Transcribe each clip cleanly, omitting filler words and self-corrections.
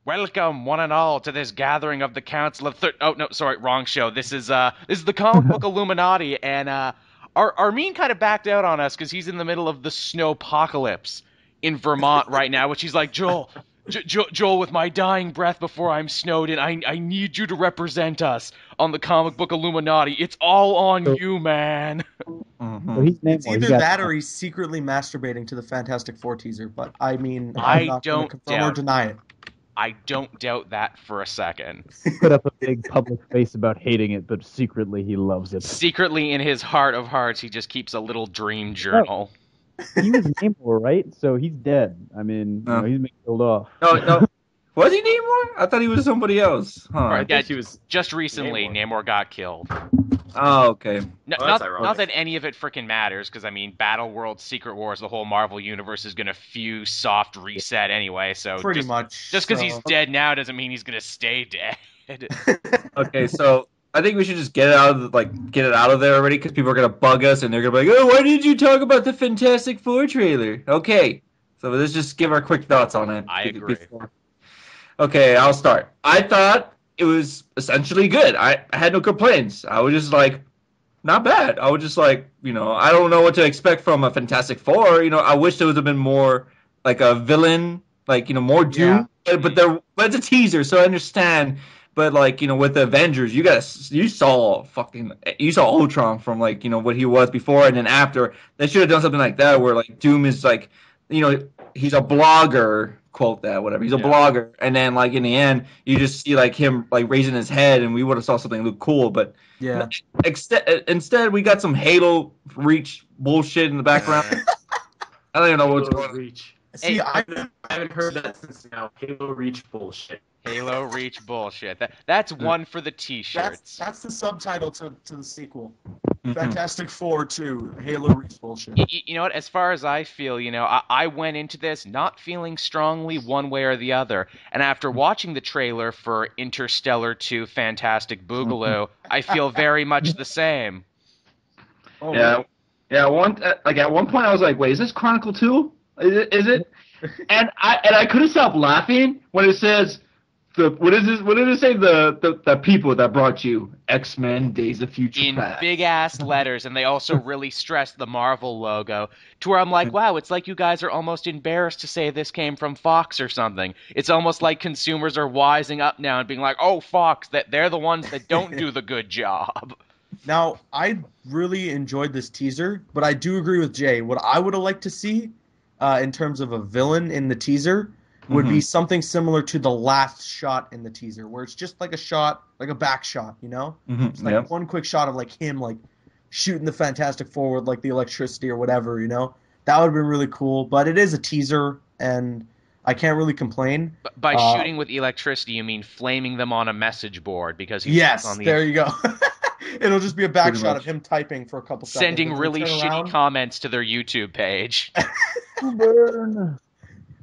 Welcome, one and all, to this gathering of the Council of Oh no, sorry, wrong show. This is the comic book Illuminati, and Armin kind of backed out on us because he's in the middle of the snowpocalypse in Vermont right now, which he's like, Joel, with my dying breath before I'm snowed in, I need you to represent us on the comic book Illuminati. It's all on So, you, man. so he's It's Namor. He either got that or he's secretly masturbating to the Fantastic Four teaser, but I mean, I'm I not going to don't confirm or doubt. deny it. I don't doubt that for a second. put up a big public face about hating it, but secretly he loves it. Secretly, in his heart of hearts, he just keeps a little dream No, journal. he was Namor, right? So he's dead. I mean, No, he's been killed off. no. Was he Namor? I thought he was somebody else. Huh. Right, yeah, think he was just recently, Namor. Namor got killed. Oh, okay. N- Oh, not, that's ironic. not that any of it freaking matters, because I mean, Battle World, Secret Wars, the whole Marvel universe is gonna fuse soft reset anyway. So Pretty just, much. just because he's So- dead now doesn't mean he's gonna stay dead. Okay, so I think we should just get it out of get it out of there already because people are gonna bug us and they're gonna be like, "Oh, why did you talk about the Fantastic Four trailer?" Okay, so let's just give our quick thoughts on it. I agree. Okay, I'll start. I thought it was essentially good. I had no complaints. I was just like, not bad. I was just like, I don't know what to expect from a Fantastic Four. I wish there would have been more like a villain, more Doom. But it's a teaser, so I understand. But with the Avengers, you saw Ultron from what he was before and then after. They should have done something like that where Doom is he's a blogger, quote that, whatever. He's a blogger, and then in the end, you just see him raising his head, and we would have saw something look cool, but yeah. instead we got some Halo Reach bullshit in the background. I don't even know what's Halo going on. Reach. See, Hey, I I haven't heard that since now. Halo Reach bullshit. Halo Reach bullshit. That's one for the t-shirts. that's the subtitle to the sequel. Mhm. Fantastic Four 2, Halo Reach bullshit. You know what? As far as I feel, I went into this not feeling strongly one way or the other. And after watching the trailer for Interstellar 2 Fantastic Boogaloo, I feel very much the same. Oh, Yeah, yeah. At one point, I was like, "Wait, is this Chronicle 2? Is it?" And I couldn't stop laughing when it says what is this? What did it say? The people that brought you X-Men: Days of Future In Past. big ass letters, and they also really stressed the Marvel logo to where I'm like, wow, it's like you guys are almost embarrassed to say this came from Fox or something. It's almost like consumers are wising up now and being like, oh, Fox, that they're the ones that don't do the good job. Now, I really enjoyed this teaser, but I do agree with Jay. What I would have liked to see in terms of a villain in the teaser would be something similar to the last shot in the teaser, where it's just like a shot, like a back shot, Just like one quick shot of him shooting the Fantastic Four with the electricity or whatever, That would have been really cool, but it is a teaser, and I can't really complain. By shooting with electricity, you mean flaming them on a message board because he's Yes, on the there you go. It'll just be a back Pretty shot much. of him typing for a couple seconds. sending and then really turn shitty around. comments to their YouTube page. Burn.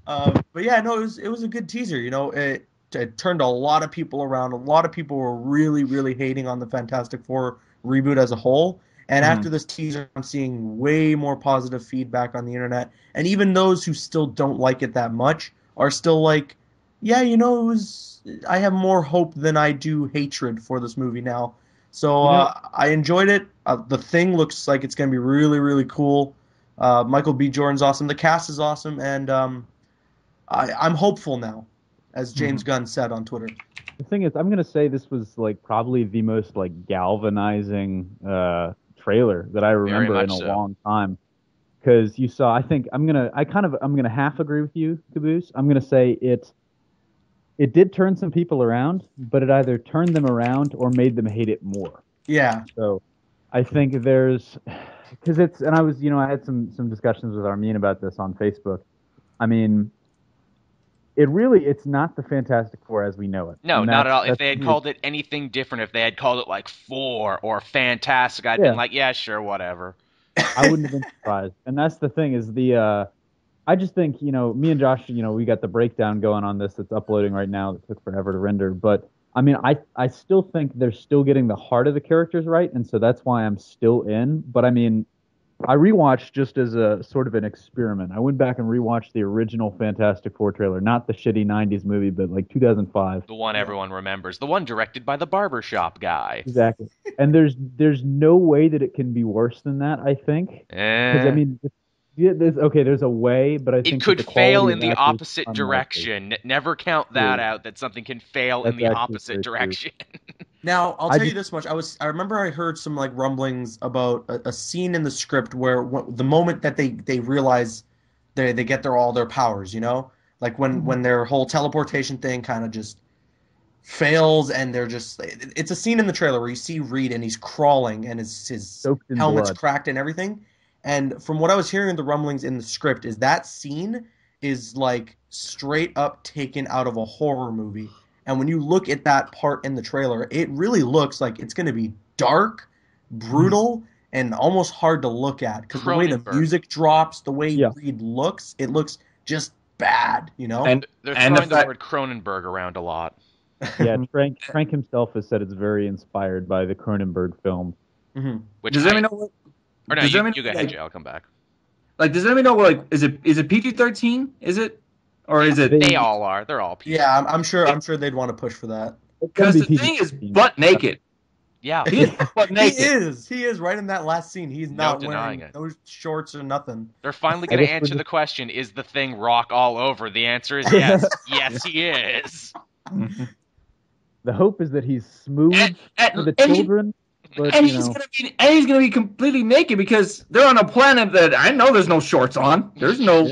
But yeah, no, it was a good teaser. It turned a lot of people around. A lot of people were really, really hating on the Fantastic Four reboot as a whole. And after this teaser, I'm seeing way more positive feedback on the internet. And even those who still don't like it that much are still like, yeah, it was. I have more hope than I do hatred for this movie now. So I enjoyed it. The Thing looks like it's going to be really, really cool. Michael B. Jordan's awesome. The cast is awesome, and I'm hopeful now, as James Gunn said on Twitter. The thing is, I'm gonna say this was probably the most galvanizing trailer that I remember in a much so. long time. Because you saw, I'm gonna half agree with you, Caboose. I'm gonna say it did turn some people around, but it either turned them around or made them hate it more. Yeah. So I think and I was, I had some discussions with Armin about this on Facebook. I mean, it's not the Fantastic Four as we know it. No, And not at all. If that's they had huge. called it anything different, if they had called it Four or Fantastic, I'd Yeah. been like, yeah, sure, whatever. I wouldn't have been surprised. And that's the thing is I just think, me and Josh, we got the breakdown going on this that's uploading right now that took forever to render. But I mean, I still think they're still getting the heart of the characters right. And so that's why I'm still in. But I mean, I rewatched just as a sort of an experiment. I went back and rewatched the original Fantastic Four trailer, not the shitty '90s movie, but like 2005. The one everyone remembers. The one directed by the barbershop guy. Exactly. And there's no way that it can be worse than that. I think because I mean, yeah, there's a way, but I think it could that the fail quality in of the actors opposite is unlikely. direction. Never count that True. out, that something can fail That's in the actually opposite very true. direction. Now, I'll I tell you just- this much. I remember I heard some like rumblings about a scene in the script where the moment that they realize they get all their powers, you know? Like when their whole teleportation thing kind of just fails and they're just it's a scene in the trailer where you see Reed and he's crawling and his Soaked in helmet's blood. cracked and everything. And from what I was hearing in the rumblings in the script is that scene is like straight up taken out of a horror movie. And when you look at that part in the trailer, it really looks like it's going to be dark, brutal, and almost hard to look at because the way the Cronenberg. music drops, the way Yeah. Reed looks, it looks just bad, you know? And They're and throwing the fact- word Cronenberg around a lot. Yeah, Frank himself has said it's very inspired by the Cronenberg film. Mhm. Which does anyone know? Or no, does you anyone go know, ahead, like- Jay. I'll come back. Like, does anyone know? Like, is it PG-13? Is it, or is it? They all are. They're all people. Yeah, I'm sure they'd want to push for that. Because It's the gonna be thing is PG-13. butt naked. Yeah. He is butt naked. He is right in that last scene. He's No not denying wearing it. no shorts or nothing. They're finally I going to guess we're answer just- the question, is the thing rock all over? The answer is yes. Yes, he is. The hope is that he's smooth for the and he- children, but And you he's know, gonna be completely naked because they're on a planet that I know there's no shorts on. There's no.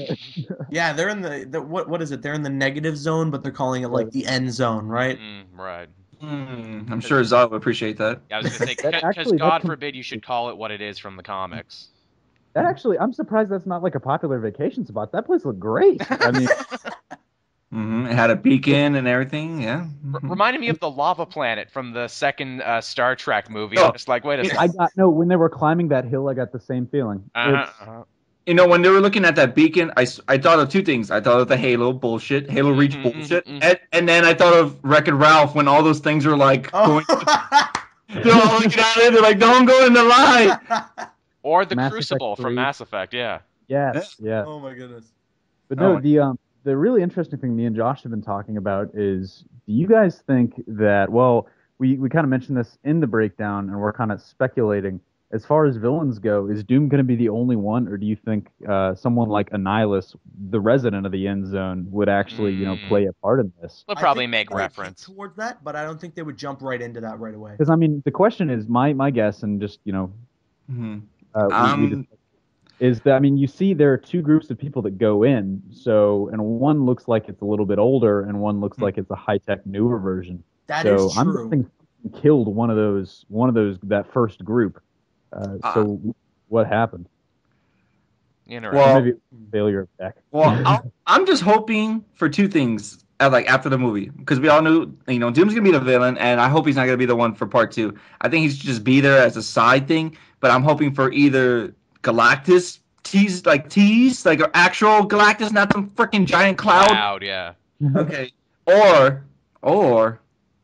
Yeah, they're in the what is it? They're in the negative zone, but they're calling it like the end zone, right? Right. I'm sure Zod would appreciate that. Yeah, I was going to say, That because actually- God that forbid you should call it what it is from the comics. that actually, I'm surprised that's not like a popular vacation spot. That place looked great. I mean, It had a beacon and everything. Yeah. Reminded me of the lava planet from the second Star Trek movie. Oh. I'm just like, wait a second. I got no. When they were climbing that hill, I got the same feeling. It's- You know, when they were looking at that beacon, I thought of two things. I thought of the Halo bullshit, Halo Reach Mhm, bullshit, mhm, mhm. And then I thought of Wreck-It Ralph when all those things are like going. They're all looking at it. They're like, "Don't go in the line." Or the Mass Crucible Effect from 3. Mass Effect, yeah. Yes, yeah. Oh my goodness. But Oh no, the really interesting thing me and Josh have been talking about is, do you guys think that? Well, we kind of mentioned this in the breakdown, and we're kind of speculating. As far as villains go, is Doom going to be the only one, or do you think someone like Annihilus, the resident of the End Zone, would actually play a part in this? They'll I probably think make they might reference. hint towards that, but I don't think they would jump right into that right away. Because I mean, the question is, my guess, and just Mhm. is that, I mean, you see there are two groups of people that go in, and one looks like it's a little bit older, and one looks like it's a high-tech newer version. That is I'm true. guessing someone killed one of those that first group. So what happened? Interesting. Well, Maybe failure of tech. Well, I'm just hoping for two things. Like after the movie, because we all knew, Doom's gonna be the villain, and I hope he's not gonna be the one for part 2. I think he should just be there as a side thing. But I'm hoping for either Galactus tease, like actual Galactus, not some freaking giant cloud. Cloud, yeah. Okay, or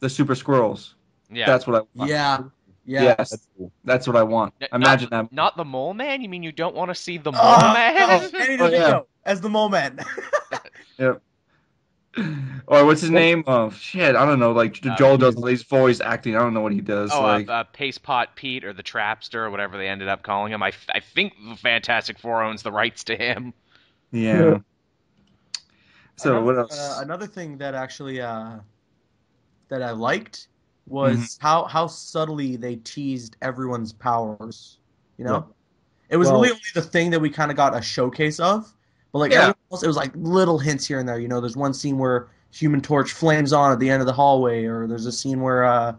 the Super Squirrels. Yeah. That's what I want. Yeah. Yes, That's cool. that's what I want. Imagine that. Not the Mole Man? You mean you don't want to see the Mole Oh, Man? no, Danny Oh, yeah. DeVito as the Mole Man. Or what's his name? Oh shit, I don't know. Like Joel does all these voice acting. I don't know what he does. Paste Pot Pete or the Trapster or whatever they ended up calling him. I think the Fantastic Four owns the rights to him. Yeah. So what else? Another thing that actually that I liked was how subtly they teased everyone's powers. You know, it was really only the thing that we kind of got a showcase of. But like everyone else, it was like little hints here and there. There's one scene where Human Torch flames on at the end of the hallway, or there's a scene where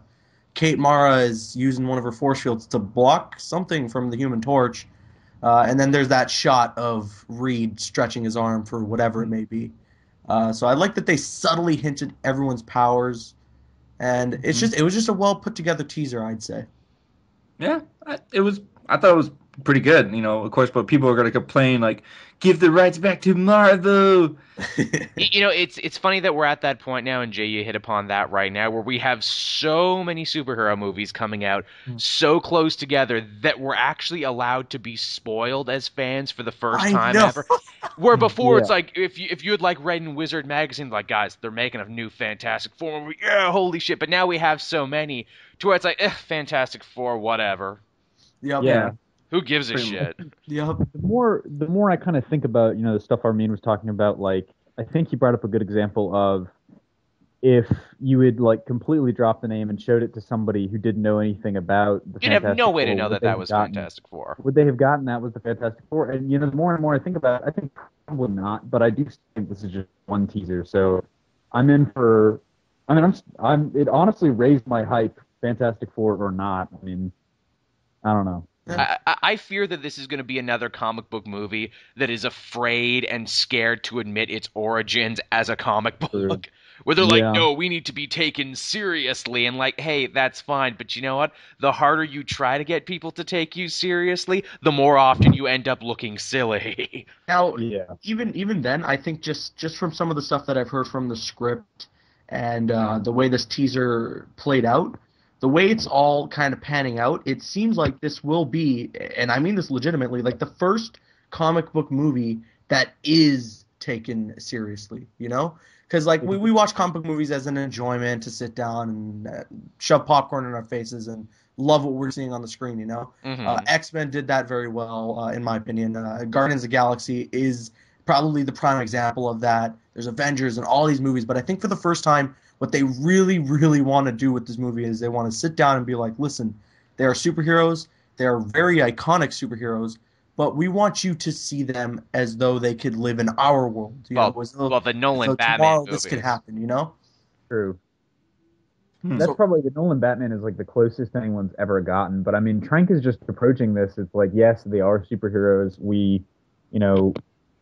Kate Mara is using one of her force fields to block something from the Human Torch, and then there's that shot of Reed stretching his arm for whatever it may be. So I like that they subtly hinted everyone's powers, and it was just a well put together teaser, I'd say. Yeah, I thought it was pretty good. Of course, but people are going to complain like Give the rights back to Marvel. You know, it's funny that we're at that point now, and Jay, you hit upon that right now, where we have so many superhero movies coming out so close together that we're actually allowed to be spoiled as fans for the first time ever. Where before it's like, if you had like read in Wizard magazine, like, guys, they're making a new Fantastic Four movie, yeah, holy shit! But now we have so many to where it's like, Fantastic Four, whatever. Yeah. Who gives a shit? Yep. The more I kind of think about, the stuff Armin was talking about, like, I think he brought up a good example of if you had like completely dropped the name and showed it to somebody who didn't know anything about the You'd have no way to know that was Fantastic Four. Would they have gotten that was the Fantastic Four? And the more and more I think about it, I think probably not. But I do think this is just one teaser, so I'm in for. I mean, It honestly raised my hype, Fantastic Four or not. I mean, I don't know. I fear that this is going to be another comic book movie that is afraid and scared to admit its origins as a comic book. Where they're like, no, we need to be taken seriously. And like, hey, that's fine. But you know what? The harder you try to get people to take you seriously, the more often you end up looking silly. Now, even then, I think just from some of the stuff that I've heard from the script and the way this teaser played out, the way it's all kind of panning out, it seems like this will be, and I mean this legitimately, like the first comic book movie that is taken seriously, Because like we watch comic book movies as an enjoyment to sit down and shove popcorn in our faces and love what we're seeing on the screen, X-Men did that very well, in my opinion. Guardians of the Galaxy is probably the prime example of that. There's Avengers and all these movies, but I think for the first time, what they really, really want to do with this movie is they want to sit down and be like, listen, they are superheroes. They are very iconic superheroes, but we want you to see them as though they could live in our world. The Nolan Batman tomorrow movies. This could happen, True. That's probably the Nolan Batman is like the closest thing anyone's ever gotten. But I mean, Trank is just approaching this. It's like, yes, they are superheroes.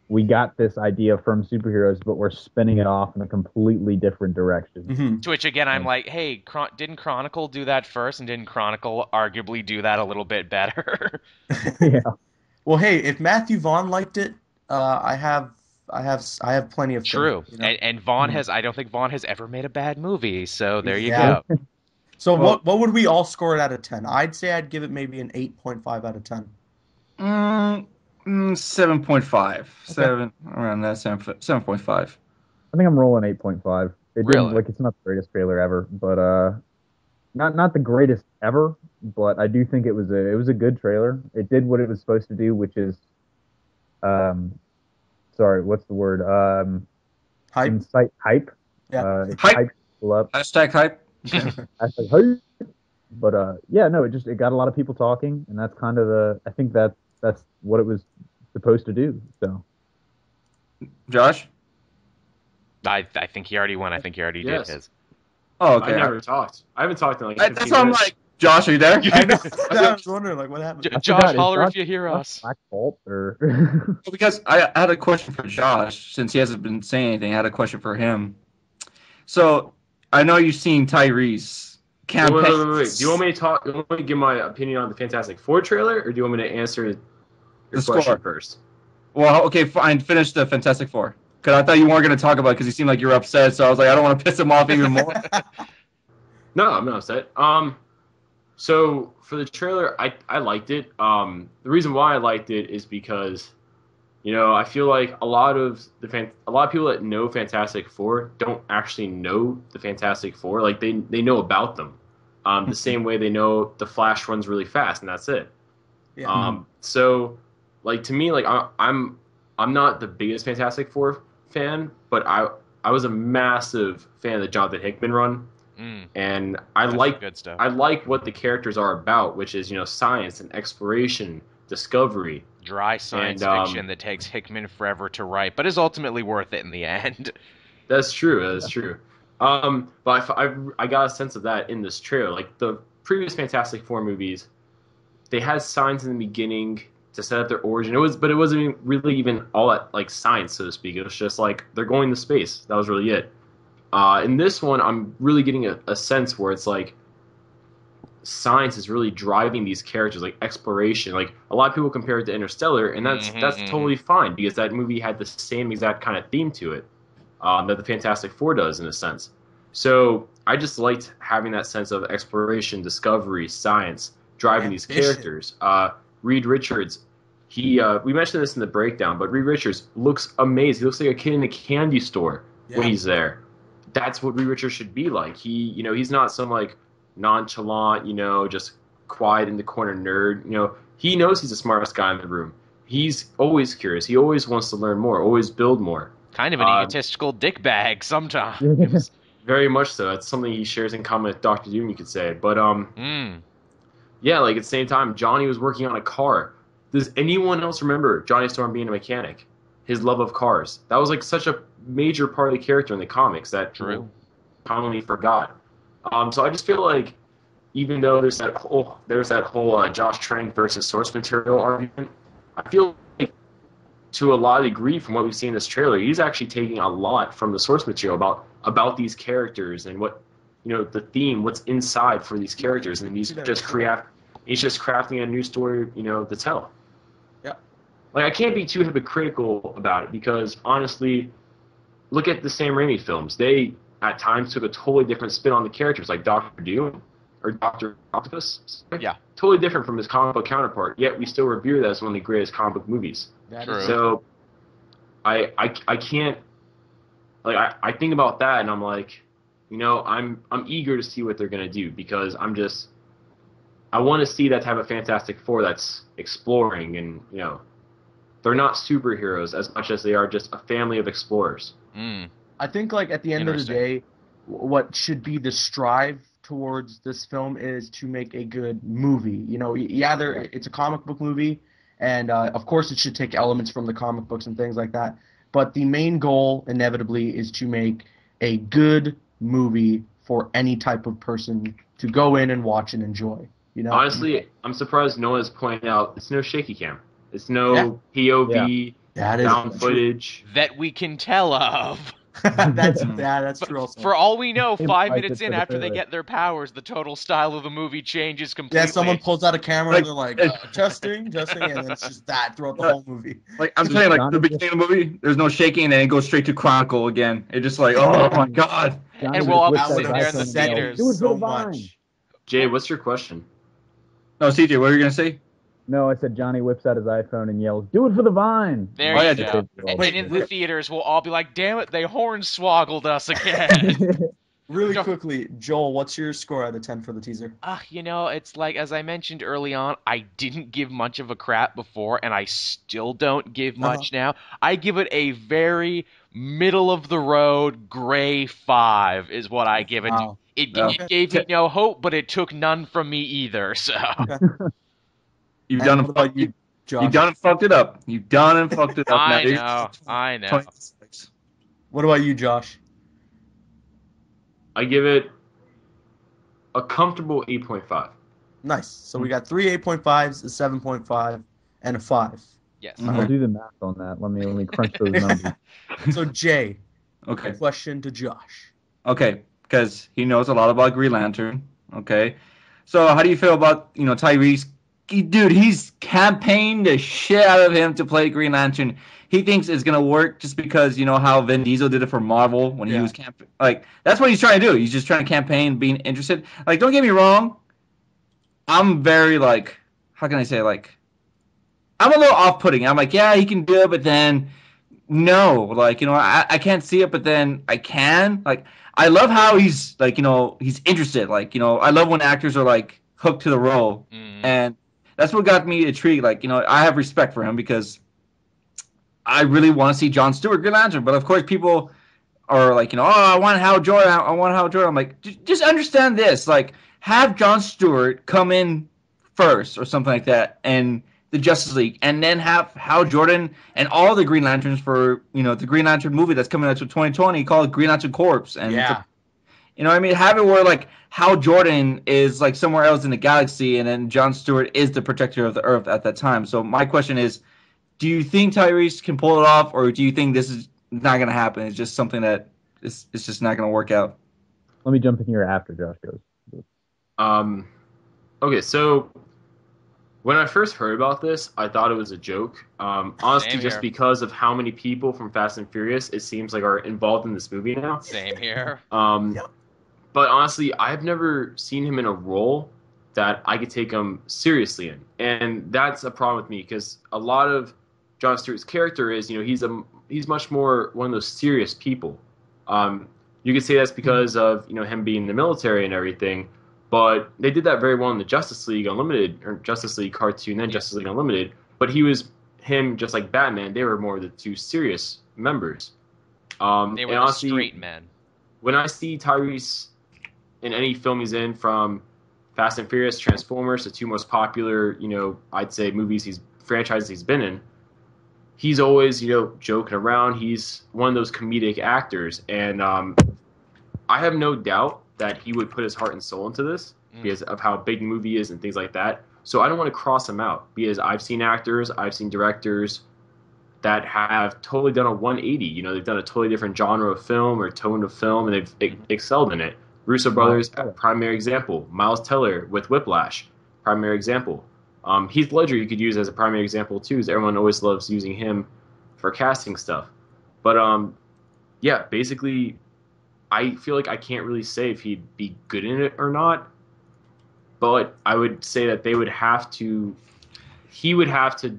We got this idea from superheroes, but we're spinning it off in a completely different direction. Mm-hmm. To which, again, I'm like, hey, didn't Chronicle do that first? And didn't Chronicle arguably do that a little bit better? Yeah. Well, hey, if Matthew Vaughn liked it, I have plenty of faith. True. And Vaughn I don't think Vaughn has ever made a bad movie, so there you go. So what would we all score it out of 10? I'd say I'd give it maybe an 8.5 out of 10. 7.5. Okay. 7 around that 7.5. I think I'm rolling 8.5. Really? It's not the greatest trailer ever, but not the greatest ever, but I do think it was a good trailer. It did what it was supposed to do, which is sorry, what's the word? Hype. Incite hype. Yeah. It Hype. hyped people up. Hashtag hype. Hashtag hype. But it got a lot of people talking, and that's kind of I think that's what it was supposed to do. So, Josh? I think he already won. I think he already did his. Oh, okay. I never talked. I haven't talked in like 15 That's why I'm minutes. like, Josh, are you there? I know. I was wondering, like, what happened? Josh, holler if you hear us. Black Bolt or Because I had a question for Josh, since he hasn't been saying anything. I had a question for him. So, I know you've seen Tyrese campaign. Wait. Do you want me to talk? Do you want me to give my opinion on the Fantastic Four trailer, or do you want me to answer your question score first? Well, okay, fine. Finish the Fantastic Four. Because I thought you weren't going to talk about it because you seemed like you were upset. So I was like, I don't want to piss him off even more. No, I'm not upset. So for the trailer, I liked it. The reason why I liked it is because, I feel like a lot of people that know Fantastic Four don't actually know the Fantastic Four. Like they know about them, the same way they know the Flash runs really fast, and that's it. Yeah. So, like to me, like I'm not the biggest Fantastic Four fan, but I was a massive fan of the Jonathan Hickman run. And I like good stuff. I like what the characters are about, which is science and exploration, discovery. Dry science fiction that takes Hickman forever to write, but is ultimately worth it in the end. That's true. But I got a sense of that in this trailer. Like the previous Fantastic Four movies, they had signs in the beginning to set up their origin. But it wasn't really even all that like science, so to speak. It was just like they're going to space. That was really it. In this one, I'm really getting a sense where it's like science is really driving these characters, like exploration. Like a lot of people compare it to Interstellar, and that's totally fine because that movie had the same exact kind of theme to it that the Fantastic Four does in a sense. So I just liked having that sense of exploration, discovery, science driving these characters. Reed Richards, we mentioned this in the breakdown, but Reed Richards looks amazing. He looks like a kid in a candy store when he's there. That's what Reed Richards should be like. He's not some like nonchalant, just quiet in the corner nerd. He knows he's the smartest guy in the room. He's always curious. He always wants to learn more, always build more. Kind of an egotistical dickbag sometimes. Very much so. That's something he shares in common with Dr. Doom, you could say. But yeah, like at the same time, Johnny was working on a car. Does anyone else remember Johnny Storm being a mechanic? His love of cars. That was like such a major part of the character in the comics that people commonly forgot. So I just feel like even though there's that whole Josh Trank versus source material argument, I feel like to a lot of degree from what we've seen in this trailer, he's actually taking a lot from the source material about these characters and what the theme, what's inside for these characters, and he's just crafting a new story, to tell. Yeah. Like I can't be too hypocritical about it because honestly, look at the Sam Raimi films. They at times took a totally different spin on the characters, like Doctor Doom or Doctor Octopus. Yeah. Totally different from his comic book counterpart. Yet we still revere that as one of the greatest comic book movies. So I can't, like I think about that and I'm like, I'm eager to see what they're gonna do because I want to see that type of Fantastic Four that's exploring and they're not superheroes as much as they are just a family of explorers. I think like at the end of the day, what should be the strive towards this film is to make a good movie. It's a comic book movie, and of course it should take elements from the comic books and things like that. But the main goal, inevitably, is to make a good movie for any type of person to go in and watch and enjoy. Honestly, I'm surprised no one has pointed out it's no shaky cam. It's no POV, down footage. That we can tell of. That's true also. For all we know, 5 minutes in after they get their powers, the total style of the movie changes completely. Yeah, someone pulls out a camera and they're like, testing, and then it's just that throughout the whole movie. Like I'm saying, like the beginning of the movie, there's no shaking, and then it goes straight to Chronicle again. It's just like, oh my god. And we'll all be sitting there in the theaters. Do it so much. Jay, what's your question? No, CJ, what were you gonna say? No, I said Johnny whips out his iPhone and yells, "Do it for the Vine!" There you go. And in the theaters, we'll all be like, "Damn it, they hornswoggled us again." Really quickly, Joel, what's your score out of 10 for the teaser? It's like, as I mentioned early on, I didn't give much of a crap before, and I still don't give much now. I give it a very middle-of-the-road gray 5 is what I give it. Wow. It gave me no hope, but it took none from me either, so... You've done and fucked it up. You've done and fucked it up. I know. What about you, Josh? I give it a comfortable 8.5. Nice. So we got 3 8.5s, a 7.5, and a 5. Yes. I'll do the math on that. Let me crunch those numbers. So Jay, okay. Question to Josh. Okay, because he knows a lot about Green Lantern. Okay. So how do you feel about, Tyrese? Dude, he's campaigned the shit out of him to play Green Lantern. He thinks it's going to work just because, how Vin Diesel did it for Marvel when he was campaigning. Like, that's what he's trying to do. He's just trying to campaign, being interested. Like, don't get me wrong. I'm very, like, how can I say, like, I'm a little off-putting. I'm like, yeah, he can do it, but then, no. Like, I can't see it, but then I can. Like, I love how he's, like, he's interested. Like, I love when actors are, like, hooked to the role. And that's what got me intrigued. Like, I have respect for him because I really want to see Jon Stewart Green Lantern. But of course, people are like, I want Hal Jordan. I'm like, just understand this. Like, have Jon Stewart come in first or something like that, and the Justice League, and then have Hal Jordan and all the Green Lanterns for the Green Lantern movie that's coming out to 2020 called Green Lantern Corps. And have it where like Hal Jordan is like somewhere else in the galaxy, and then Jon Stewart is the protector of the Earth at that time. So my question is, do you think Tyrese can pull it off, or do you think this is not going to happen? It's just something that it's just not going to work out. Let me jump in here after Josh goes. Okay, so when I first heard about this, I thought it was a joke. Honestly, Same just here. because of how many people from Fast and Furious it seems like are involved in this movie now. Same here. Yep. But honestly, I've never seen him in a role that I could take him seriously in, and that's a problem with me because a lot of Jon Stewart's character is, he's much more one of those serious people. You could say that's because of him being in the military and everything, but they did that very well in the Justice League Unlimited or Justice League cartoon, then Justice League Unlimited. But him just like Batman. They were more the two serious members. They And were the honestly, straight men. when I see Tyrese in any film he's in, from Fast and Furious, Transformers, the two most popular, I'd say franchises he's been in, he's always, joking around. He's one of those comedic actors, and I have no doubt that he would put his heart and soul into this because of how big the movie is and things like that. So I don't want to cross him out because I've seen actors, I've seen directors that have totally done a 180. They've done a totally different genre of film or tone of film, and they've excelled in it. Russo brothers, primary example. Miles Teller with Whiplash, primary example. Heath Ledger you could use as a primary example too, as everyone always loves using him for casting stuff. But yeah, basically, I feel like I can't really say if he'd be good in it or not. But I would say that he would have to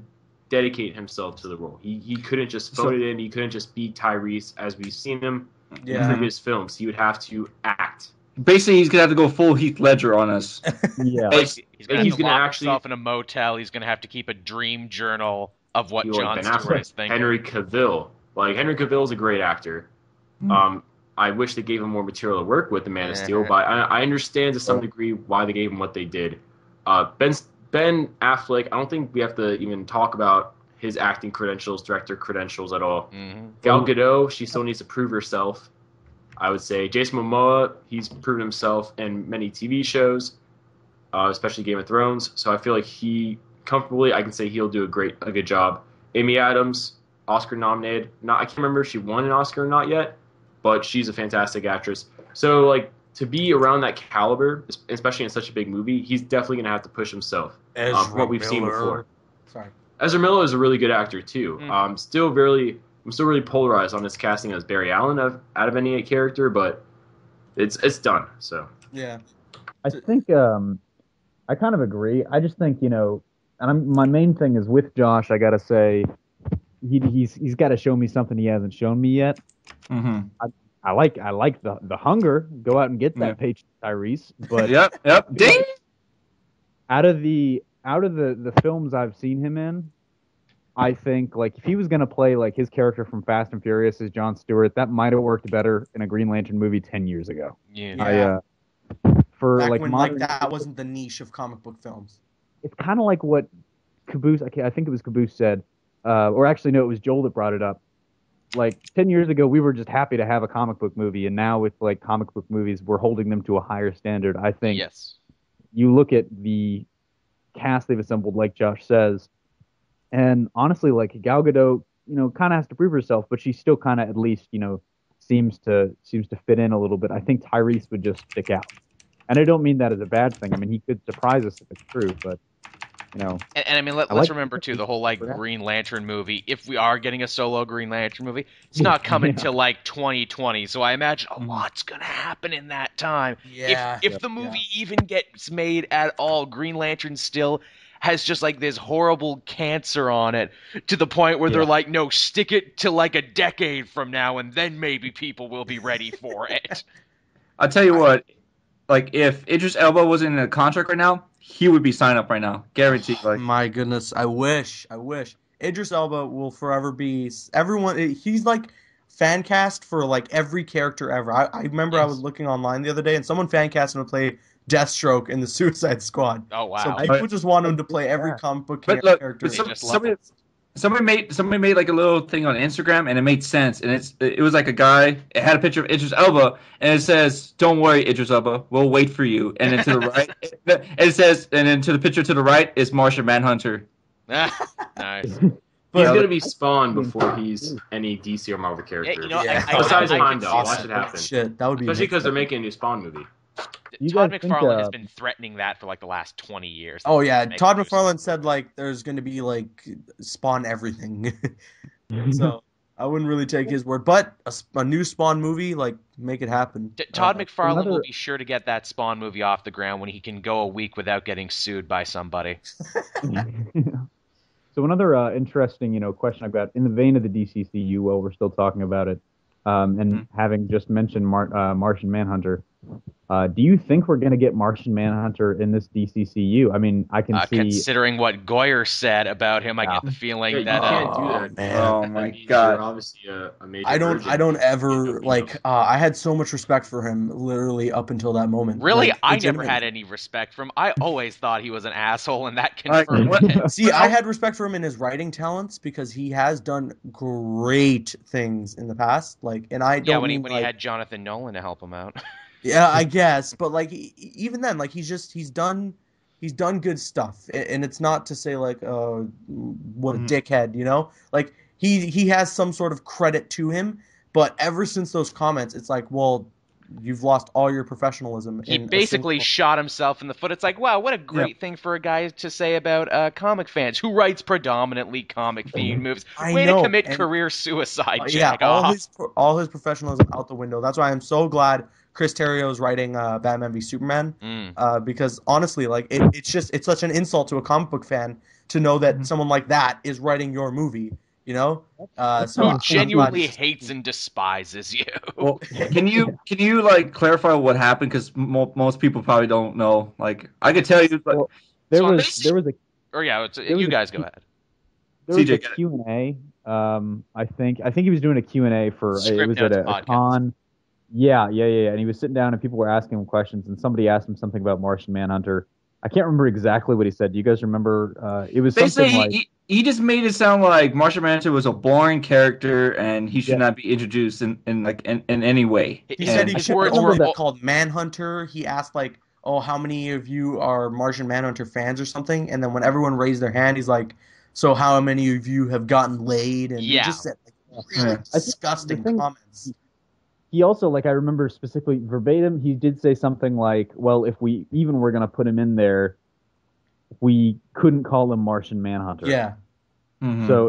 dedicate himself to the role. He couldn't just phone it in. He couldn't just be Tyrese as we've seen him in previous films. He would have to act. Basically, he's gonna have to go full Heath Ledger on us. Yeah. He's going to lock actually himself in a motel. He's going to have to keep a dream journal of what like Jon Ben Stewart Affleck, is thinking. Henry Cavill. Like, Henry Cavill is a great actor. I wish they gave him more material to work with, The Man of Steel, but I understand to some degree why they gave him what they did. Ben Affleck, I don't think we have to even talk about his acting credentials, director credentials at all. Gal Gadot, she still needs to prove herself, I would say. Jason Momoa, he's proven himself in many TV shows, especially Game of Thrones, so I feel like I can say he'll do a good job. Amy Adams, Oscar nominated. I can't remember if she won an Oscar or not yet, but she's a fantastic actress. So, like, to be around that caliber, especially in such a big movie, he's definitely going to have to push himself. From what we've seen before. Sorry. Ezra Miller is a really good actor, too. I'm still really polarized on his casting as Barry Allen out of any character, but it's done. So Yeah. I think I kind of agree. I just think my main thing is with Josh. I gotta say, he's got to show me something he hasn't shown me yet. Mm-hmm. I like the hunger. Go out and get that page, Tyrese. But Yep. Ding. out of the films I've seen him in, I think like if he was gonna play like his character from Fast and Furious as Jon Stewart, that might have worked better in a Green Lantern movie 10 years ago. Yeah. For Back like when modern, that wasn't the niche of comic book films. it's kind of like what Caboose. I think it was Caboose said, or actually no, it was Joel that brought it up. Like 10 years ago, we were just happy to have a comic book movie, and now with like comic book movies, we're holding them to a higher standard. I think you look at the cast they've assembled, like Josh says, and honestly, like Gal Gadot, kind of has to prove herself, but she still kind of at least, seems to fit in a little bit. I think Tyrese would just stick out, and I don't mean that as a bad thing. I mean, he could surprise us if it's true, but And I mean, let's remember too the whole like Green Lantern movie. If we are getting a solo Green Lantern movie, it's not coming till like 2020. So I imagine a lot's gonna happen in that time. Yeah. If the movie even gets made at all, Green Lantern still has just like this horrible cancer on it to the point where they're like, no, stick it to like a decade from now, and then maybe people will be ready for it. I'll tell you what. Like, if Idris Elba wasn't in a contract right now, he would be signed up right now. Guaranteed. Like, My goodness, I wish. Idris Elba will forever be everyone. He's like fan cast for like every character ever. I remember I was looking online the other day, and someone fan cast him to play Deathstroke in the Suicide Squad. Oh wow! So people just want him to play every comic book character. Somebody made like a little thing on Instagram, and it made sense. And it was like a guy. It had a picture of Idris Elba, and it says, "Don't worry, Idris Elba, we'll wait for you." And then to the right, it says, and then to the picture to the right is Martian Manhunter. Nice. He's gonna be Spawn before he's any DC or Marvel character. I Besides can Heimdall, see watch it happen. Shit, that would be Especially because they're making a new Spawn movie. you Todd guys think, McFarlane has been threatening that for like the last 20 years. Oh yeah, Makes Todd no McFarlane sense. said like there's going to be like Spawn everything. So I wouldn't really take his word, but a new Spawn movie, like, make it happen. Todd McFarlane will another- be sure to get that Spawn movie off the ground when he can go a week without getting sued by somebody. So another interesting, question I've got in the vein of the DCCU, while we're still talking about it, and having just mentioned Martian Manhunter, do you think we're going to get Martian Manhunter in this DCCU? I mean, I can see. Considering what Goyer said about him, I get the feeling Yeah, you that can't do that. man. Oh That my means God. You're obviously a major I virgin. don't ever You know. like. I had so much respect for him, literally up until that moment. really, Like, I never legitimately. had any respect for him. I always thought he was an asshole, and that Like, confirmed what- it. See, I had respect for him in his writing talents because he has done great things in the past. Like, and I don't Yeah, when mean he like, had Jonathan Nolan to help him out. yeah, I guess, but like even then, like he's done good stuff, and it's not to say like, oh, what a dickhead, Like he has some sort of credit to him, but ever since those comments, it's like, well, you've lost all your professionalism. He in a basically single- shot himself in the foot. It's like, wow, what a great thing for a guy to say about comic fans who writes predominantly comic-themed movies. I Way know, to commit and- career suicide, yeah, Jack off. all his professionalism out the window. That's why I'm so glad Chris Terrio's writing Batman v Superman, because honestly, like it's such an insult to a comic book fan to know that someone like that is writing your movie. So Who I'm glad genuinely he's- hates and despises you. Well, can you like clarify what happened? Because most people probably don't know. Like, I could tell you, but Well, there So on was this- there was a Or yeah, was you a- guys go ahead. there was CJ, a go ahead. Q&A. I think he was doing a Q&A for Script it was Notes at a podcast. con. Yeah, and he was sitting down and people were asking him questions and somebody asked him something about Martian Manhunter. I can't remember exactly what he said. Do you guys remember? It was basically something like he just made it sound like Martian Manhunter was a boring character and he should not be introduced in any way. He said he His should words only were be called Manhunter. He asked like, "Oh, how many of you are Martian Manhunter fans or something?" And then when everyone raised their hand, he's like, "So how many of you have gotten laid?" And he Yeah. just said like really I think disgusting the thing- comments. he also, like, I remember specifically verbatim, he did say something like, well, if we even were going to put him in there, we couldn't call him Martian Manhunter. Yeah. Mhm. So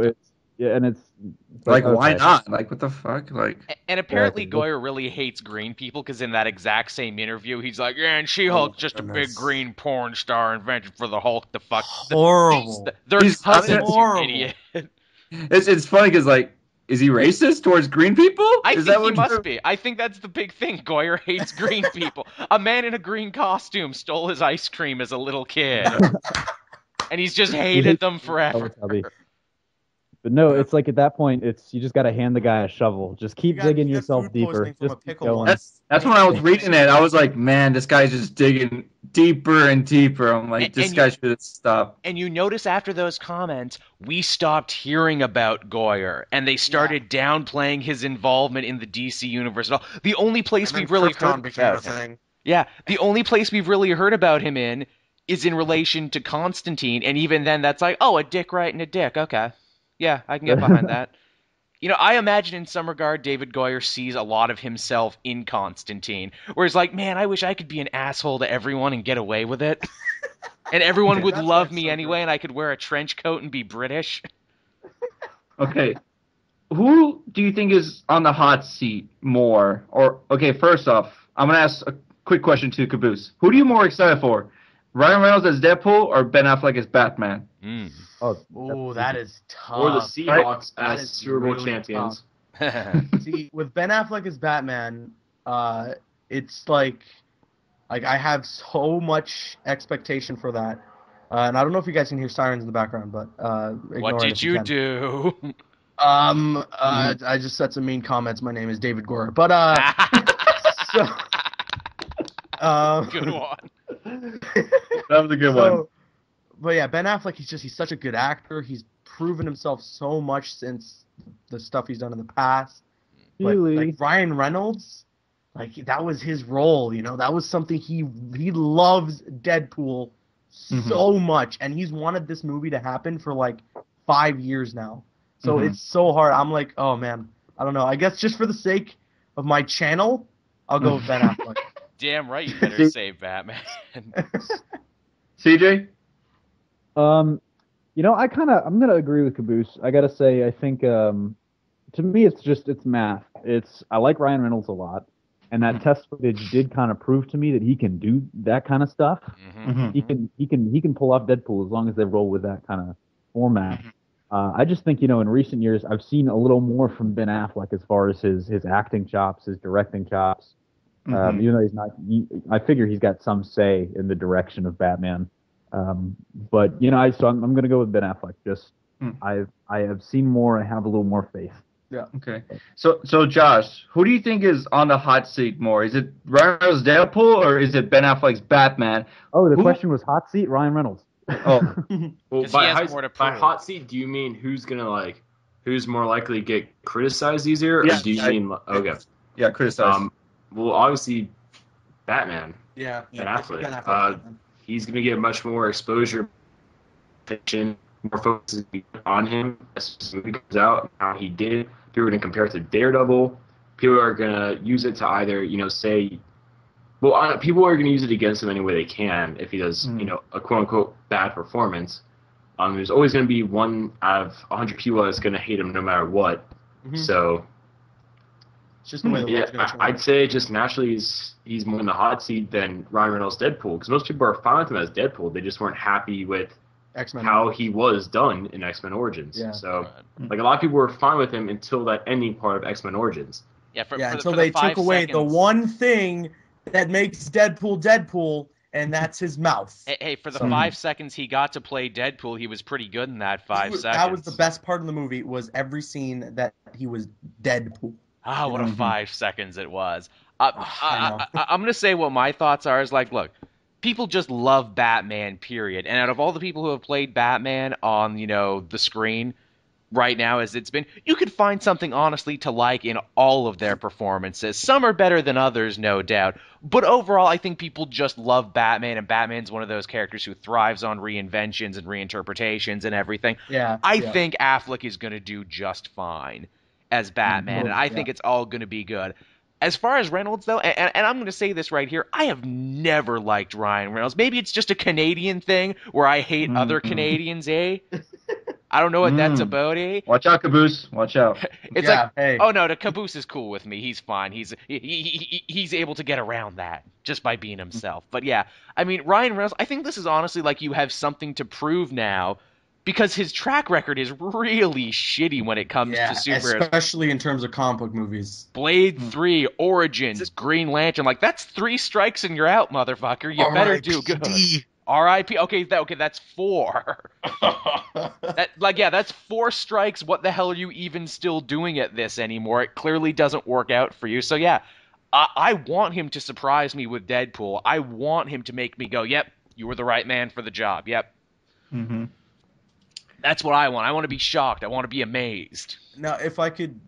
it's like, why okay. not? Like, what the fuck? Like, And apparently Exactly. Goyer really hates green people because in that exact same interview, he's like, yeah, and She-Hulk's just a goodness. big green porn star invented for the Hulk to fuck. Horrible. They're He's cousins, you horrible. idiot. it's funny because like, is he racist towards green people? I Is think that he what must you're- be. I think that's the big thing. Goyer hates green people. A man in a green costume stole his ice cream as a little kid. And he's just hated them forever. Teletubby. But no, it's like at that point, you just got to hand the guy a shovel. Just keep digging You got yourself food deeper. poisoning from Just a keep pickle going. once. That's when I was reading it. I was like, man, this guy's just digging deeper and deeper. I'm like, this And guy should stop. And you notice after those comments, we stopped hearing about Goyer, and they started downplaying his involvement in the DC universe at all. The only place we've really heard about him. Yeah, the only place we've really heard about him in is in relation to Constantine, and even then that's like, oh, a dick writing a dick. Okay. Yeah, I can get behind that. I imagine in some regard David Goyer sees a lot of himself in Constantine, where he's like, man, I wish I could be an asshole to everyone and get away with it. And everyone would That's love why it's me so anyway, great. and I could wear a trench coat and be British. Okay. Who do you think is on the hot seat more? Or, okay, first off, I'm going to ask a quick question to Caboose. Who are you more excited for? Ryan Reynolds as Deadpool or Ben Affleck as Batman? Oh, Ooh, that is tough. Or the Seahawks That as is Super Bowl really champions. See, with Ben Affleck as Batman, it's like I have so much expectation for that. And I don't know if you guys can hear sirens in the background, but ignore What it did if you can. do? I just said some mean comments. My name is David Gore, but so, Good one. That was a good one. But yeah, Ben Affleck, he's such a good actor. He's proven himself so much since the stuff he's done in the past. But really? like Ryan Reynolds, like that was his role, that was something he loves Deadpool so much, and he's wanted this movie to happen for like 5 years now. So it's so hard. I'm like, oh man, I don't know. I guess just for the sake of my channel, I'll go with Ben Affleck. Damn right you better save Batman. CJ? I'm gonna agree with Caboose. I gotta say, I think to me it's math. I like Ryan Reynolds a lot, and that test footage did kind of prove to me that he can do that kind of stuff. He can pull off Deadpool as long as they roll with that kind of format. I just think, in recent years I've seen a little more from Ben Affleck as far as his acting chops, his directing chops. Even though he's not, I figure he's got some say in the direction of Batman. But I'm going to go with Ben Affleck. I have seen more. I have a little more faith. Yeah. Okay. So Josh, who do you think is on the hot seat more? Is it Ryan Reynolds' Deadpool or is it Ben Affleck's Batman? Oh, the question was hot seat, Ryan Reynolds. Oh, well, by hot seat, do you mean who's more likely to get criticized easier, or do you mean okay? Yeah, criticized. Well, obviously, Batman. Yeah. Ben Affleck. He's going to get much more exposure, attention, more focus on him as the movie comes out. How he did. People are going to compare it to Daredevil. People are going to use it to either, say, well, people are going to use it against him any way they can if he does, a quote-unquote bad performance. There's always going to be one out of 100 people that's going to hate him no matter what. So, it's just the way the world's going to turn. I'd say just naturally he's more in the hot seat than Ryan Reynolds' Deadpool, because most people are fine with him as Deadpool. They just weren't happy with X-Men how he was done in X-Men Origins. Yeah. So, a lot of people were fine with him until that ending part of X-Men Origins. Until they took away the one thing that makes Deadpool, and that's his mouth. Hey, for the 5 seconds he got to play Deadpool, he was pretty good in that 5 seconds. That was the best part of the movie, was every scene that he was Deadpool. Ah, what a 5 seconds it was. I'm going to say what my thoughts are is look, people just love Batman, period. And out of all the people who have played Batman on, the screen right now as it's been, you could find something honestly to like in all of their performances. Some are better than others, no doubt. But overall, I think people just love Batman, and Batman's one of those characters who thrives on reinventions and reinterpretations and everything. Yeah. I think Affleck is going to do just fine as Batman, and I think it's all going to be good. As far as Reynolds, though, and I'm going to say this right here, I have never liked Ryan Reynolds. Maybe it's just a Canadian thing where I hate other Canadians, eh? I don't know what that's about, eh? Watch out, Caboose. Watch out. It's oh no, the Caboose is cool with me. He's fine. He's able to get around that just by being himself. But yeah, I mean, Ryan Reynolds, I think this is honestly you have something to prove now, because his track record is really shitty when it comes to superheroes. Especially in terms of comic book movies. Blade 3, Origins, Green Lantern, that's 3 strikes and you're out, motherfucker. You better do good. R.I.P. Okay, that's 4. That's 4 strikes. What the hell are you even still doing at this anymore? It clearly doesn't work out for you. So yeah, I want him to surprise me with Deadpool. I want him to make me go, yep, you were the right man for the job. Yep. Mm-hmm. That's what I want. I want to be shocked. I want to be amazed. Now, if I could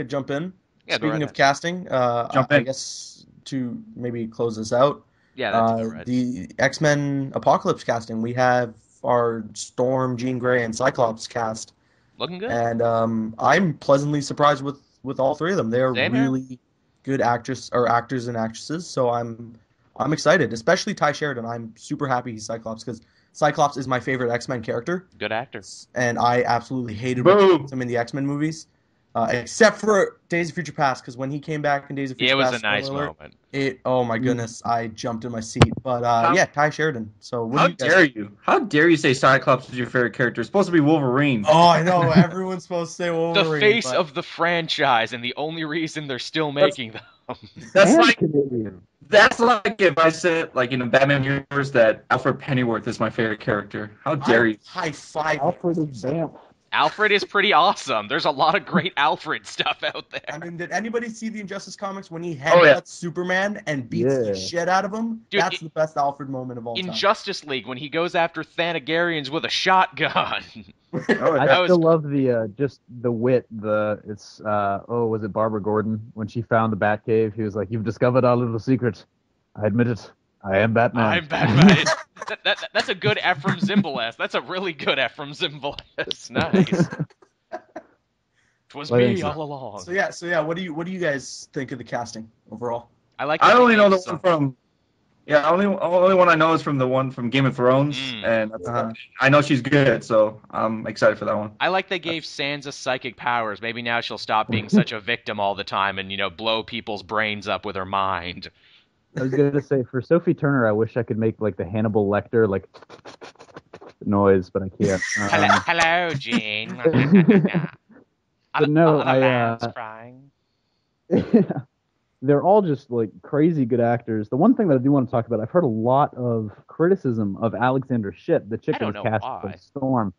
jump in. Yeah, speaking of casting, I guess to maybe close this out. Yeah, that's right. The X-Men Apocalypse casting. We have our Storm, Jean Grey, and Cyclops cast. Looking good. And I'm pleasantly surprised with all 3 of them. They're really good actors and actresses. So I'm excited, especially Ty Sheridan. I'm super happy he's Cyclops, because Cyclops is my favorite X-Men character. Good actor. And I absolutely hated him in the X-Men movies. Except for Days of Future Past, because when he came back in Days of Future Past, it was a nice moment. Oh my goodness, I jumped in my seat. But Ty Sheridan. So how dare you? How dare you say Cyclops is your favorite character? It's supposed to be Wolverine. Oh, I know. Everyone's supposed to say Wolverine. The face of the franchise, and the only reason they're still making them. That's like if I said, in the Batman universe, that Alfred Pennyworth is my favorite character. How dare you? High five. Alfred is Vamp. Alfred is pretty awesome. There's a lot of great Alfred stuff out there. I mean, did anybody see the Injustice comics when he headbutts Superman and beats the shit out of him? Dude, that's the best Alfred moment of all time. In Justice League, when he goes after Thanagarians with a shotgun. I still love the just the wit. Was it Barbara Gordon when she found the Batcave? He was like, "You've discovered our little secret. I admit it. I am Batman." I'm Batman. That's a good Ephraim Zimbalist. That's a really good Ephraim Zimbalist. Nice. Twas me all along. So yeah. What do you guys think of the casting overall? I like. I only know the one from. Yeah, only one I know is from the one from Game of Thrones, and I know she's good, so I'm excited for that one. I like they gave Sansa psychic powers. Maybe now she'll stop being such a victim all the time and, blow people's brains up with her mind. I was gonna say, for Sophie Turner, I wish I could make like the Hannibal Lecter like noise, but I can't. Hello, Jean. But no, crying. They're all just like crazy good actors. The one thing that I do want to talk about, I've heard a lot of criticism of Alexander Shipp, the chick that was cast for Storm.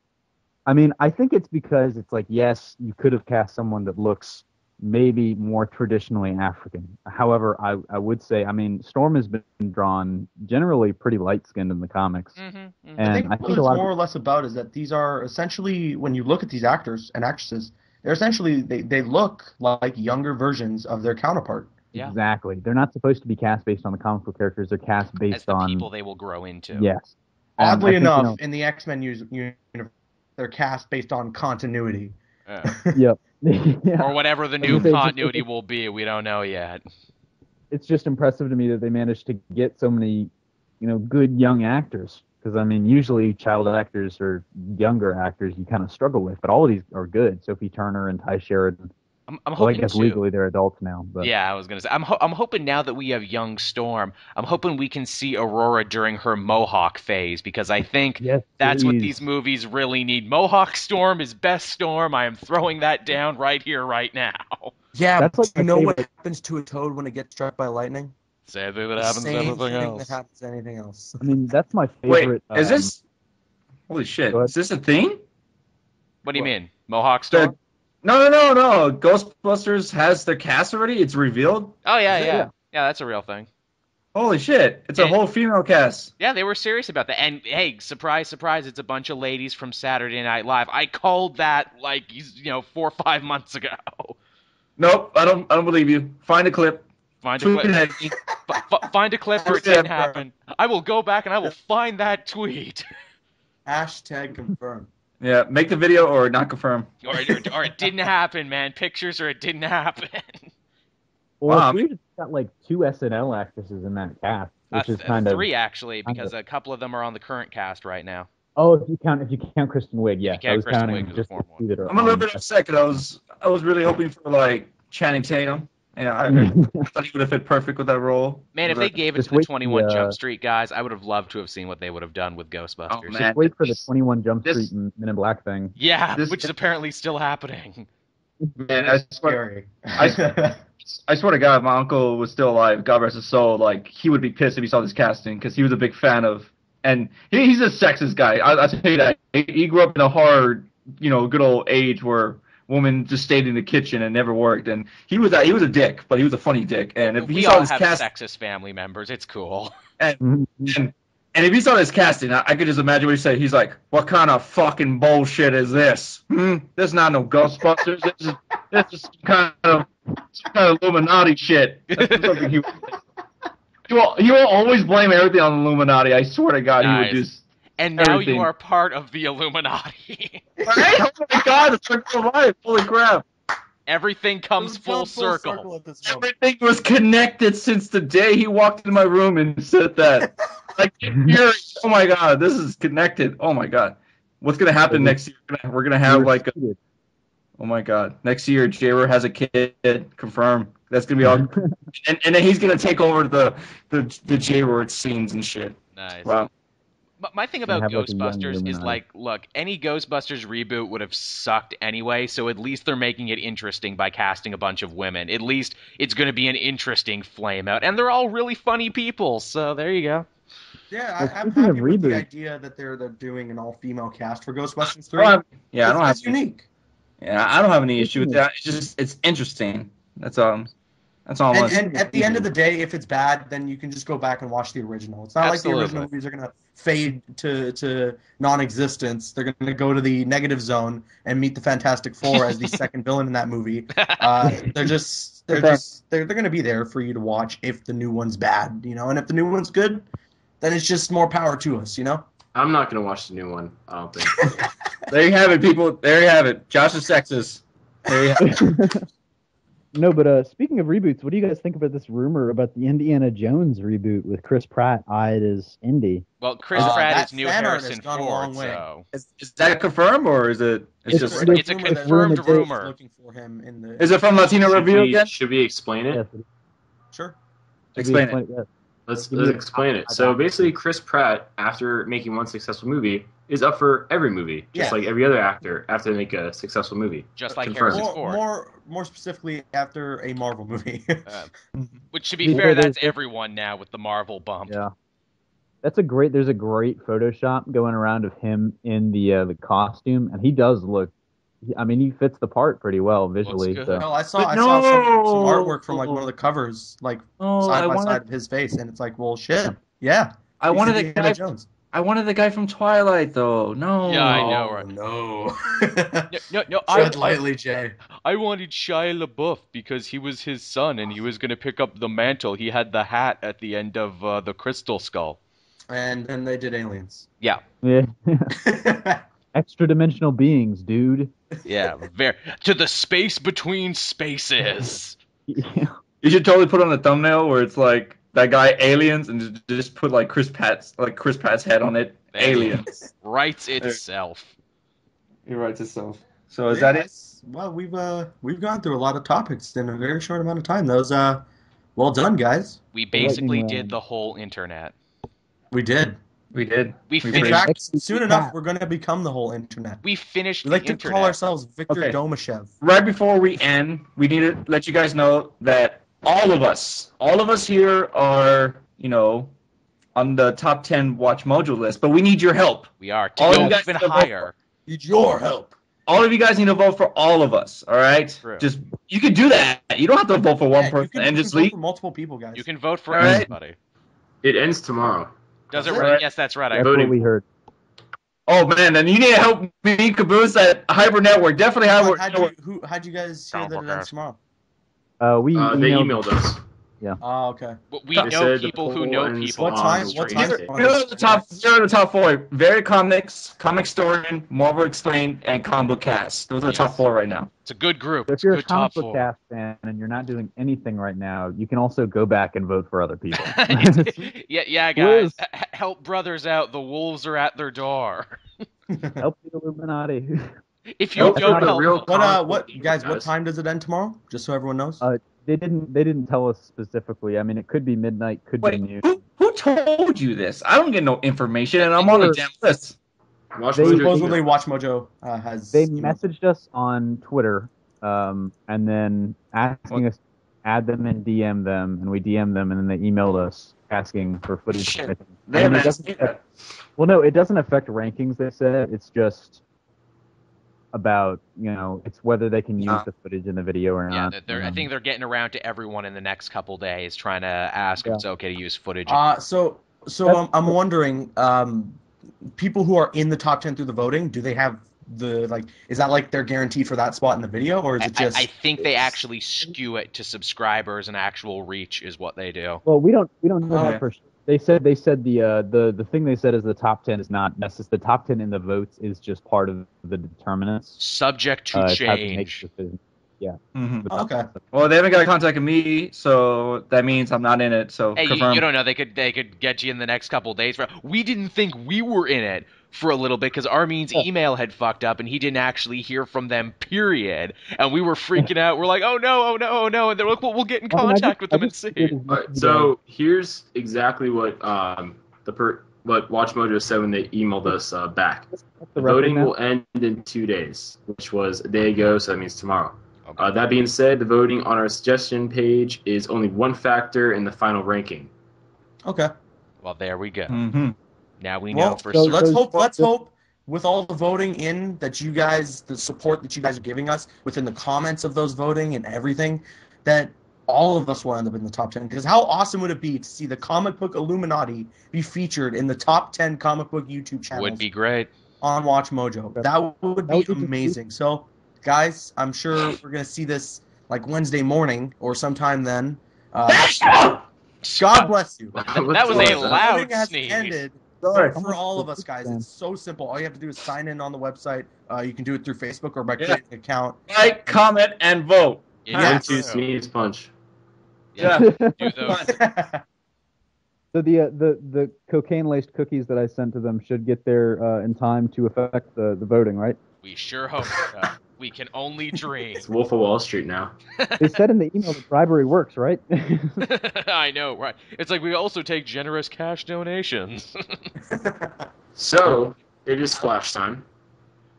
I mean, I think it's because it's like, yes, you could have cast someone that looks maybe more traditionally African. However, I would say, I mean, Storm has been drawn generally pretty light-skinned in the comics. And I think what it's more or less about is that these are essentially, when you look at these actors and actresses, they're essentially, they look like younger versions of their counterpart. Yeah. Exactly. They're not supposed to be cast based on the comic book characters. They're cast based on people they will grow into. Yes. Oddly enough, in the X-Men universe, they're cast based on continuity. Yep. Or whatever the new continuity will be. We don't know yet. It's just impressive to me that they managed to get so many, good young actors. Because, I mean, usually child actors or younger actors you kind of struggle with, but all of these are good. Sophie Turner and Ty Sheridan. I'm hoping I guess legally they're adults now. But. Yeah, I was gonna say. I'm hoping now that we have young Storm, I'm hoping we can see Aurora during her Mohawk phase, because I think that's what these movies really need. Mohawk Storm is best Storm. I am throwing that down right here, right now. Yeah, that's like what happens to a toad when it gets struck by lightning? Same thing that happens to everything else. That happens to anything else. I mean, that's my favorite. Wait, is this? Holy shit! Is this a thing? What do you mean, Mohawk Storm? No. Ghostbusters has their cast already? It's revealed? Oh, yeah. Yeah, that's a real thing. Holy shit. It's a whole female cast. Yeah, they were serious about that. And, hey, surprise, surprise, it's a bunch of ladies from Saturday Night Live. I called that, 4 or 5 months ago. Nope, I don't believe you. Find a clip. Find a clip. Find a clip where it didn't happen. I will go back and I will find that tweet. Hashtag confirm. Yeah, make the video or not confirm. Or it didn't happen, man. Pictures or it didn't happen. Well, we've got 2 SNL actresses in that cast, which is kind of 3 actually, because a couple of them are on the current cast right now. Oh, if you count Kristen Wiig, yes. I was counting just the 2 that are. I'm a little bit upset because I was really hoping for Channing Tatum. Yeah, I thought he would have fit perfect with that role. Man, if they gave it to the 21 Jump Street guys, I would have loved to have seen what they would have done with Ghostbusters. Oh, just wait for the 21 Jump Street Men in Black thing. Yeah, which is apparently still happening. Man, I swear to God, my uncle was still alive. God rest his soul. He would be pissed if he saw this casting because he was a big fan of. And he's a sexist guy. I'll tell you that. He grew up in a hard, good old age where woman just stayed in the kitchen and never worked, and he was a dick, but he was a funny dick. And if he saw this sexist family members, it's cool. And if he saw this casting, I could just imagine what he said. He's like, "What kind of fucking bullshit is this? This is not no Ghostbusters. This is some kind of Illuminati shit." He will always blame everything on the Illuminati. I swear to God, nice. He would just. And now you are part of the Illuminati. Right? Oh my God, it's circle of life. Holy crap. Everything comes full circle. Everything was connected since the day he walked into my room and said that. Oh my God, this is connected. Oh my God. What's going to happen next year? We're going to have oh my God. Next year, J-Ro has a kid. Confirmed. That's going to be all. and then he's going to take over the J-Ro scenes and shit. Nice. Wow. My thing about Ghostbusters is look, any Ghostbusters reboot would have sucked anyway, so at least they're making it interesting by casting a bunch of women. At least it's going to be an interesting flame out, and they're all really funny people, so there you go. Yeah, I'm happy with the idea that they're doing an all-female cast for Ghostbusters 3. Yeah, that's unique. Yeah, I don't have any issue with that. It's interesting. That's all. That's all. And at the end of the day, if it's bad, then you can just go back and watch the original. It's not like the original movies are going to fade to non-existence. They're going to go to the negative zone and meet the Fantastic Four as the second villain in that movie. They're going to be there for you to watch if the new one's bad, And if the new one's good, then it's just more power to us, I'm not going to watch the new one. I don't think. There you have it, people. There you have it. Josh is sexist. There you have it. No, but speaking of reboots, what do you guys think about this rumor about the Indiana Jones reboot with Chris Pratt eyed as Indy? Well, Chris Pratt that is new fan art has Harrison gone a long Ford, way. so Is that confirmed or is it? It's It's- just. it's- it's a Rumor that confirmed rumored that- rumor. looking for him in the. Is it from Latino Should Review we, again? should we explain it? Yes, Sure. Explain it. yes. Let's Give me a explain it. top- So basically, Chris Pratt, after making one successful movie, is up for every movie, just Yeah. like every other actor after they make a successful movie. Just like Confirmed. Harrison Ford. More specifically after a Marvel movie. Which, to be Yeah, fair, there's- that's everyone now with the Marvel bump. Yeah. There's a great Photoshop going around of him in the costume, and he does look. I mean, he fits the part pretty well visually. good. So. No, I saw But some no! artwork from like one of the covers, like Oh, side I by wanted, side of his face, and it's like, well, shit, yeah. I wanted the Indiana guy. Jones. I wanted the guy from Twilight though. No. Yeah, I know, right? No. No, Tread lightly, Jay. I wanted Shia LaBeouf because he was his son and he was going to pick up the mantle. He had the hat at the end of the Crystal Skull. And then they did Aliens. Yeah, Yeah. Extra dimensional beings, dude. yeah, to the space between spaces. Yeah. You should totally put on a thumbnail where it's like that guy Aliens and just put like Chris Pratt's head on it. Aliens. Writes itself. He writes itself. So is that it? Yes. Well, we've gone through a lot of topics in a very short amount of time. Those well done, guys. We basically Lightning did round. the whole internet. We did. We did. We In finished. fact, Excellent. soon enough, we're going to become the whole internet. We finished We like the to internet. call ourselves Victor Okay. Domashev. Right before we end, we need to let you guys know that all of us here are, on the top 10 Watch Mojo list, but we need your help. We are to All go you guys even have higher. Need your help. All of you guys need to vote for all of us, all right? True. Just you can do that. You don't have to vote for one person and just vote leave. for multiple people, guys. You can vote for All right. everybody. It ends tomorrow. Does it That's really? right. Yes, that's right. I That's voting. what we heard. Oh man, and you need to help me, Caboose, at Hyper Network. Definitely Hyper Network. How'd you guys hear that it ends tomorrow? We They emailed us. Oh, okay. But we They know said the people who poll know ends people. What on time- the what 26th. time- Here are the top four. Very Comics, Comic Historian, Marvel Explained, and Combo Cast. Those are the top four right now. It's a good group. So if It's you're a a good comic top book four. cast fan and you're not doing anything right now, you can also go back and vote for other people. yeah, guys. Help brothers out. The wolves are at their door. Help the Illuminati. If you Nope, don't not a help, real- What guys? What time does it end tomorrow? Just so everyone knows. They didn't tell us specifically. I mean, it could be midnight, could be Wait, noon. who told you this? I don't get no information, and I'm on the damn list. Watch They- Mojo Supposedly, email. Watch Mojo has. They messaged us on Twitter, and then asking us to add them and DM them, and we DM them, and then they emailed us asking for footage. Shit. And They it haven't doesn't asked me affect- Well, no, it doesn't affect rankings. They said it's just about it's whether they can use Nah. the footage in the video or yeah, not. I think they're getting around to everyone in the next couple days, trying to ask if it's okay to use footage. So I'm wondering, people who are in the top 10 through the voting, do they have is that like they're guaranteed for that spot in the video, or is it just? I think they actually skew it to subscribers and actual reach is what they do. Well, we don't know Okay. that for sure. They said the thing they said is the top 10 is not necessary. The top 10 in the votes is just part of the determinants. Subject to It's how they make change. decisions. Yeah. Mhm. The Oh, top okay. 10. Well, they haven't got contacted me, so that means I'm not in it. So Hey, confirm. you don't know. They could get you in the next couple days. We didn't think we were in it for a little bit because Armin's email had fucked up and he didn't actually hear from them. Period. And we were freaking out. We're like, oh no, oh no, oh no. And they're like, well, we'll get in Well, I contact just- with I them and just see. did as All much right, as so here's exactly what what Watch Mojo said when they emailed us back. What's the The record voting now? will end in 2 days, which was a day ago, so that means tomorrow. Okay. That being said, the voting on our suggestion page is only one factor in the final ranking. Okay. Well, there we go. Mhm. Now we know Well, for so certain. let's hope with all the voting in that you guys, the support that you guys are giving us within the comments of those voting and everything, that all of us will end up in the top 10. Because how awesome would it be to see the comic book Illuminati be featured in the top 10 comic book YouTube channels Would be great. on Watch Mojo? That would That be would be amazing. So, guys, I'm sure we're going to see this like Wednesday morning or sometime then. God bless you. That was a The loud voting has sneeze. ended. Sorry. For all of us, guys, it's so simple. All you have to do is sign in on the website. You can do it through Facebook or by Yeah. creating an account. Like, comment, and vote. One, two, true. sneeze, punch. Yeah. Yeah. Do those. So the cocaine laced cookies that I sent to them should get there in time to affect the voting, right? We sure hope so. We can only dream. It's Wolf of Wall Street now. They said in the email that bribery works, right? I know, right? It's like we also take generous cash donations. So it is Flash time.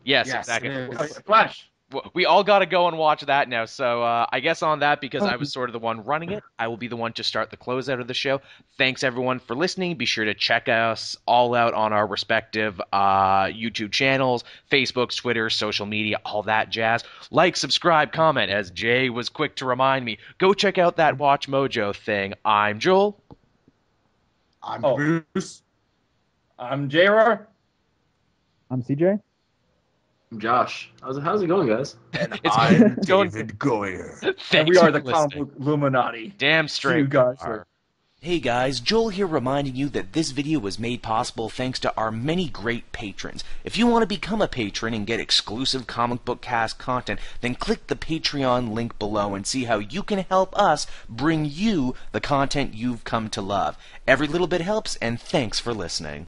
Yes, Yes, exactly. it is. Flash. We all got to go and watch that now. So I guess on that, because I was sort of the one running it, I will be the one to start the closeout of the show. Thanks, everyone, for listening. Be sure to check us all out on our respective YouTube channels, Facebook, Twitter, social media, all that jazz. Like, subscribe, comment, as Jay was quick to remind me. Go check out that Watch Mojo thing. I'm Joel. I'm Oh. Bruce. I'm J-Roar. I'm CJ. I'm Josh. How's it going, guys? It's I'm going- David Goyer. Thanks And we are for the comic listening. book Illuminati. Damn See straight. you guys. we are. Hey guys, Joel here reminding you that this video was made possible thanks to our many great patrons. If you want to become a patron and get exclusive comic book cast content, then click the Patreon link below and see how you can help us bring you the content you've come to love. Every little bit helps, and thanks for listening.